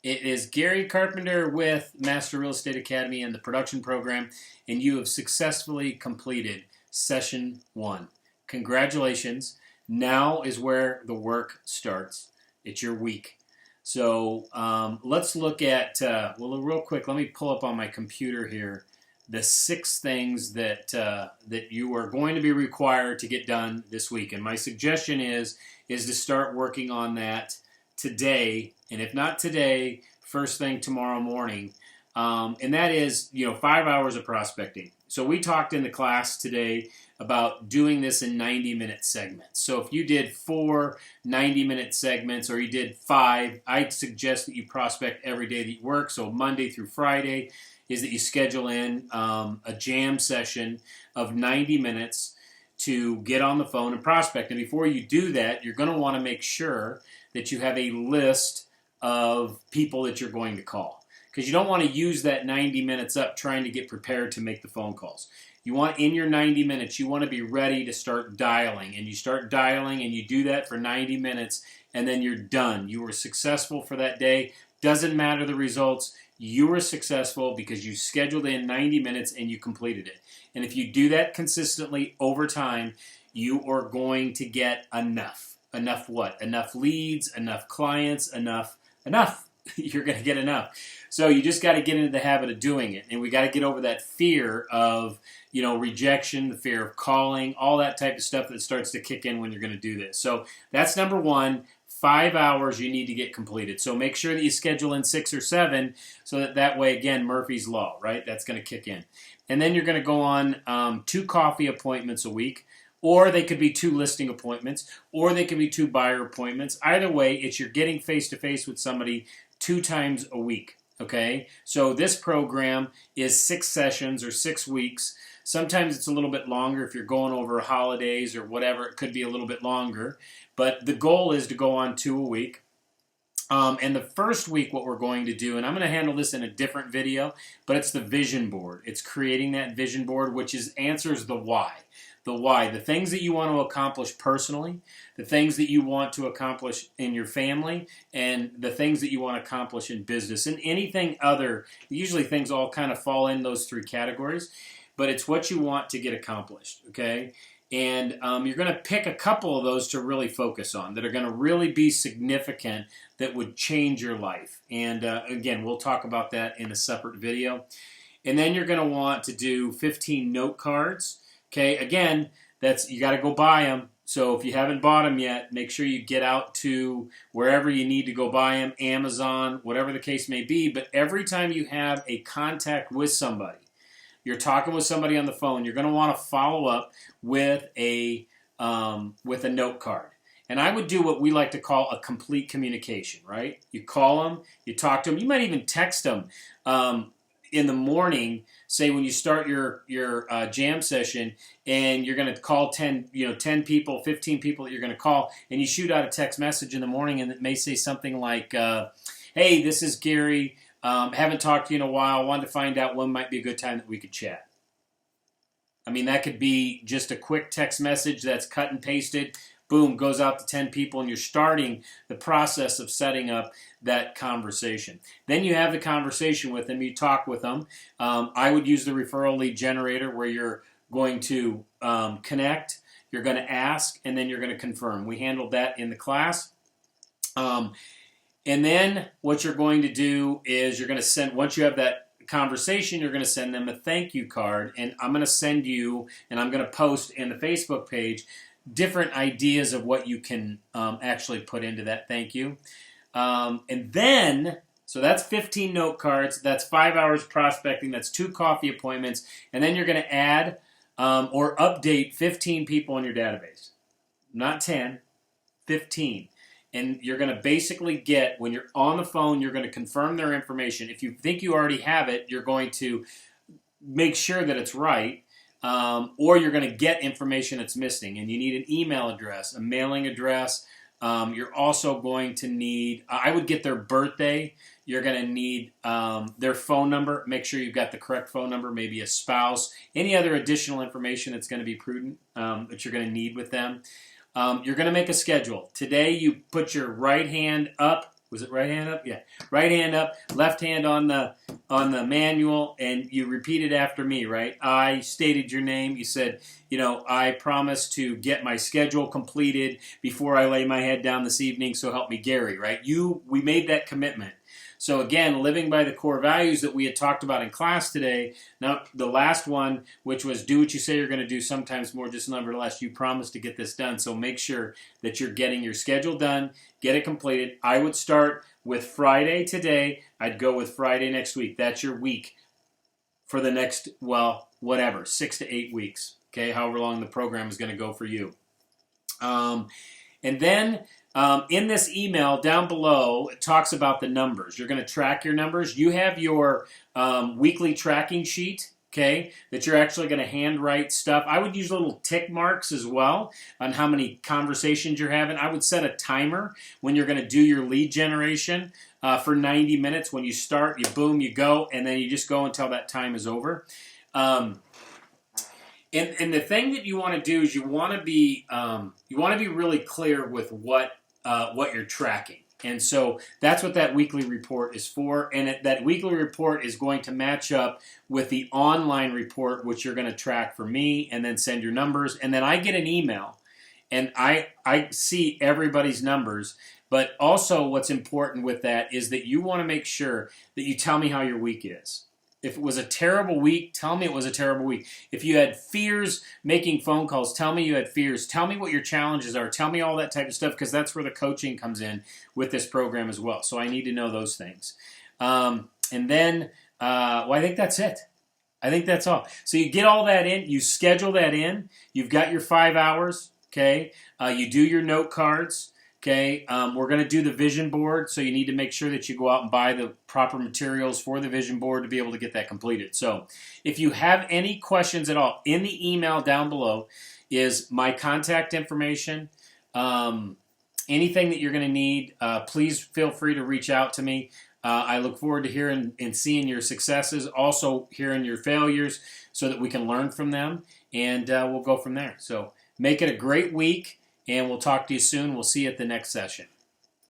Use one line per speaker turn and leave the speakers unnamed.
It is Gary Carpenter with Master Real Estate Academy and the production program, and you have successfully completed session 1. Congratulations. Now is where the work starts. It's your week. So let's look at, real quick, let me pull up on my computer here the 6 things that you are going to be required to get done this week. And my suggestion is to start working on that today, and if not today, first thing tomorrow morning. And that is, 5 hours of prospecting. So we talked in the class today about doing this in 90-minute segments. So if you did 4 90-minute segments or you did 5, I'd suggest that you prospect every day that you work. So Monday through Friday is that you schedule in a jam session of 90 minutes to get on the phone and prospect. And before you do that, you're going to want to make sure that you have a list of people that you're going to call, because you don't want to use that 90 minutes up trying to get prepared to make the phone calls. You want, in your 90 minutes, you want to be ready to start dialing, and you start dialing and you do that for 90 minutes and then you're done. You were successful for that day. Doesn't matter the results. You were successful because you scheduled in 90 minutes and you completed it. And if you do that consistently over time, you are going to get enough. Enough what? Enough leads, enough clients, enough. You're going to get enough. So you just got to get into the habit of doing it. And we got to get over that fear of, rejection, the fear of calling, all that type of stuff that starts to kick in when you're going to do this. So that's number 1. 5 hours you need to get completed. So make sure that you schedule in 6 or 7 so that way, again, Murphy's Law, right? That's going to kick in. And then you're going to go on 2 coffee appointments a week, or they could be 2 listing appointments, or they could be 2 buyer appointments. Either way, it's you're getting face-to-face with somebody 2 times a week, okay? So this program is 6 sessions or 6 weeks. Sometimes it's a little bit longer if you're going over holidays or whatever. It could be a little bit longer. But the goal is to go on 2 a week. And the first week what we're going to do, and I'm going to handle this in a different video, but it's the vision board. It's creating that vision board, which answers the why. The why, the things that you want to accomplish personally, the things that you want to accomplish in your family, and the things that you want to accomplish in business, and anything other. Usually things all kind of fall in those 3 categories, but it's what you want to get accomplished, okay? And you're going to pick a couple of those to really focus on that are going to really be significant, that would change your life. And again, we'll talk about that in a separate video. And then you're going to want to do 15 note cards. Okay, again, you got to go buy them. So if you haven't bought them yet, make sure you get out to wherever you need to go buy them, Amazon, whatever the case may be. But every time you have a contact with somebody, you're talking with somebody on the phone, you're going to want to follow up with a note card. And I would do what we like to call a complete communication, right? You call them, you talk to them, you might even text them in the morning, say when you start your jam session, and you're going to call 10 people, 15 people that you're going to call, and you shoot out a text message in the morning, and it may say something like, hey, this is Gary. Haven't talked to you in a while. Wanted to find out when might be a good time that we could chat. I mean, that could be just a quick text message that's cut and pasted. Boom, goes out to 10 people, and you're starting the process of setting up that conversation. Then you have the conversation with them. You talk with them. I would use the referral lead generator, where you're going to connect, you're going to ask, and then you're going to confirm. We handled that in the class. And then what you're going to do is you're going to send, once you have that conversation, you're going to send them a thank you card. And I'm going to send you, and I'm going to post in the Facebook page, different ideas of what you can actually put into that thank you. And then, so that's 15 note cards, that's 5 hours prospecting, that's 2 coffee appointments, and then you're going to add or update 15 people in your database. Not 10, 15. And you're going to basically get, when you're on the phone, you're going to confirm their information. If you think you already have it, you're going to make sure that it's right. Or you're going to get information that's missing, and you need an email address, a mailing address. You're also going to need, I would get their birthday. You're going to need their phone number. Make sure you've got the correct phone number, maybe a spouse, any other additional information that's going to be prudent that you're going to need with them. You're going to make a schedule. Today you put your right hand up Was it right hand up? Yeah. Right hand up, left hand on the manual, and you repeated after me, right? I stated your name. You said, I promise to get my schedule completed before I lay my head down this evening, so help me Gary, right? We made that commitment. So again, living by the core values that we had talked about in class today. Now, the last one, which was do what you say you're going to do, sometimes more, just nevertheless, you promise to get this done. So make sure that you're getting your schedule done, get it completed. I would start with Friday today. I'd go with Friday next week. That's your week for the next, 6 to 8 weeks. Okay, however long the program is going to go for you. And then in this email down below, it talks about the numbers. You're going to track your numbers. You have your weekly tracking sheet, okay, that you're actually going to handwrite stuff. I would use little tick marks as well on how many conversations you're having. I would set a timer when you're going to do your lead generation for 90 minutes. When you start, you boom, you go, and then you just go until that time is over. And the thing that you want to do is you want to be really clear with what you're tracking. And so that's what that weekly report is for. And that weekly report is going to match up with the online report, which you're going to track for me and then send your numbers. And then I get an email and I see everybody's numbers. But also what's important with that is that you want to make sure that you tell me how your week is. If it was a terrible week, tell me it was a terrible week. If you had fears making phone calls, tell me you had fears. Tell me what your challenges are. Tell me all that type of stuff, because that's where the coaching comes in with this program as well. So I need to know those things. And then, I think that's it. I think that's all. So you get all that in. You schedule that in. You've got your 5 hours, okay? You do your note cards. Okay, we're going to do the vision board, so you need to make sure that you go out and buy the proper materials for the vision board to be able to get that completed. So if you have any questions at all, in the email down below is my contact information. Anything that you're going to need, please feel free to reach out to me. I look forward to hearing and seeing your successes, also hearing your failures so that we can learn from them, and we'll go from there. So make it a great week. And we'll talk to you soon. We'll see you at the next session.